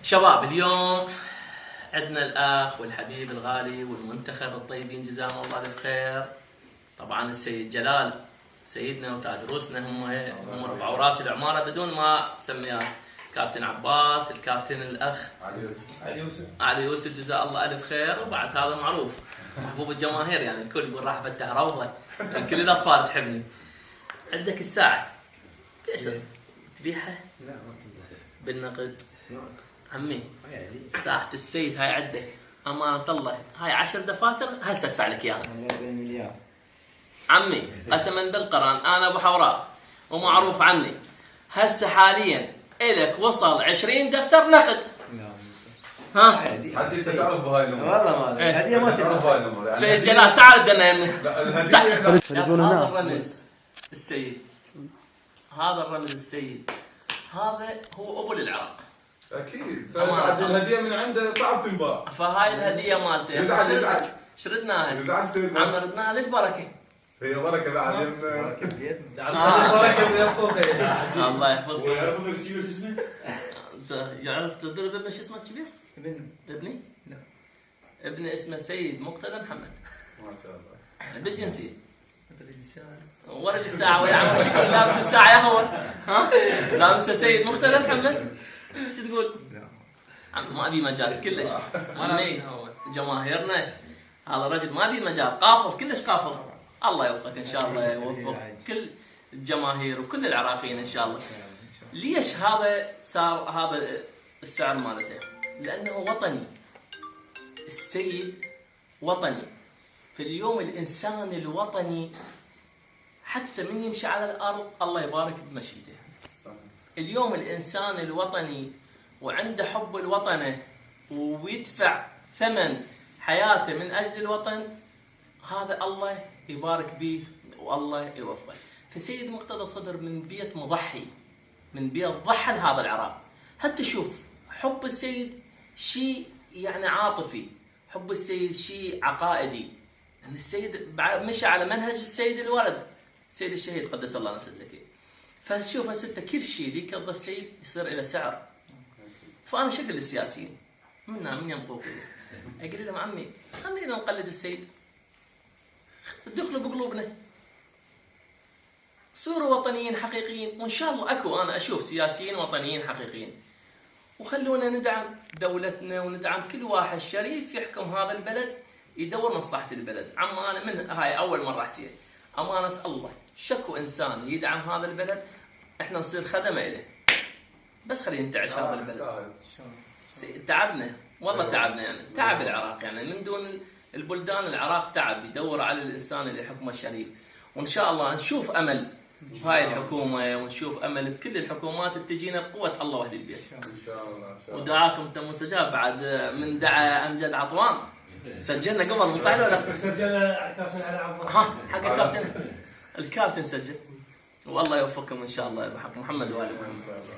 شباب اليوم عندنا الأخ والحبيب الغالي والمنتخب الطيبين جزاهم الله بالخير. طبعا السيد جلال سيدنا وتاج روسنا هم رفعوا راس العمارة بدون ما سميات. كابتن عباس، الكابتن الأخ علي يوسف جزاه الله ألف خير. وبعد هذا معروف محبوب الجماهير، يعني الكل يقول راح فتح روضة، كل الأطفال تحبني. عندك الساعة ايش تبيعها؟ لا ما تبيعها بالنقد. عمي ساعة السيد هاي عندك أمانة الله، هاي 10 دفاتر هسه ادفع لك اياها. 40 مليار عمي قسما بالقران انا ابو حوراء ومعروف عني. هسه حاليا الك وصل 20 دفتر نقد. ها حتى انت تعرف بهاي الامور والله ما الهديه ما تعرف بهاي الامور. سيد جلال تعال بدنا يمي. الهديه هذا الرمز السيد، هذا الرمز السيد، هذا هو ابو للعراق اكيد. فبعد الهديه من عنده صعب تنباع. فهاي الهديه مالته يزعل شردناها يزعل سيد عم ردناها لك بركه. هي بركه بعد بركه بيدنا. بركه بيحفظك. الله يحفظك. ويعرف انك كبير شو اسمه؟ يعرف تضرب ابنه شو اسمه كبير؟ ابني؟ لا ابني اسمه سيد مقتدى محمد. ما شاء الله. بالجنسيه ولد الساعة ويا عم شكل لابس الساعة يا هو. ها؟ لابس سيد مقتدى محمد. شو تقول؟ عم ما ابي مجال كلش. عمي جماهيرنا هذا الرجل ما ابي مجال، قافل كلش قافل. الله يوفقك ان شاء الله، يوفق كل الجماهير وكل العراقيين ان شاء الله. ليش هذا صار هذا السعر مالته؟ لانه وطني. السيد وطني. في اليوم الانسان الوطني حتى من يمشي على الارض الله يبارك بمشيته. اليوم الانسان الوطني وعنده حب الوطن ويدفع ثمن حياته من اجل الوطن، هذا الله يبارك به والله يوفقه. فسيد مقتدى صدر من بيت مضحي، من بيت ضحى لهذا العراق. حتى شوف حب السيد شيء يعني عاطفي، حب السيد شيء عقائدي. يعني السيد مشى على منهج السيد الولد السيد الشهيد قدس الله نفسه الزكي. فشوف هسه كل شيء اللي يقضى السيد يصير له سعر. فانا شكل السياسيين من ينطوك اقول لهم عمي خلينا نقلد السيد، ادخلوا بقلوبنا، صوروا وطنيين حقيقيين. وان شاء الله اكو، انا اشوف سياسيين وطنيين حقيقيين. وخلونا ندعم دولتنا وندعم كل واحد شريف يحكم هذا البلد يدور مصلحه البلد. عم انا من هاي اول مره احكيها امانه الله، شكو انسان يدعم هذا البلد احنا نصير خدمه له. بس خلينا ننتعش هذا البلد. تعبنا والله، تعبنا يعني تعب العراق، يعني من دون البلدان العراق تعب يدور على الانسان اللي حكمه شريف. وان شاء الله نشوف امل بهاي الحكومه، ونشوف امل بكل الحكومات اللي تجينا بقوه الله واهل البيت. ان شاء الله. ودعاكم تم مستجاب بعد من دعا امجد عطوان. سجلنا قبل من صح ولا؟ سجلنا كابتن علي عباس. ها حق الكابتن، الكابتن سجل. والله يوفقكم ان شاء الله بحق محمد وآل محمد.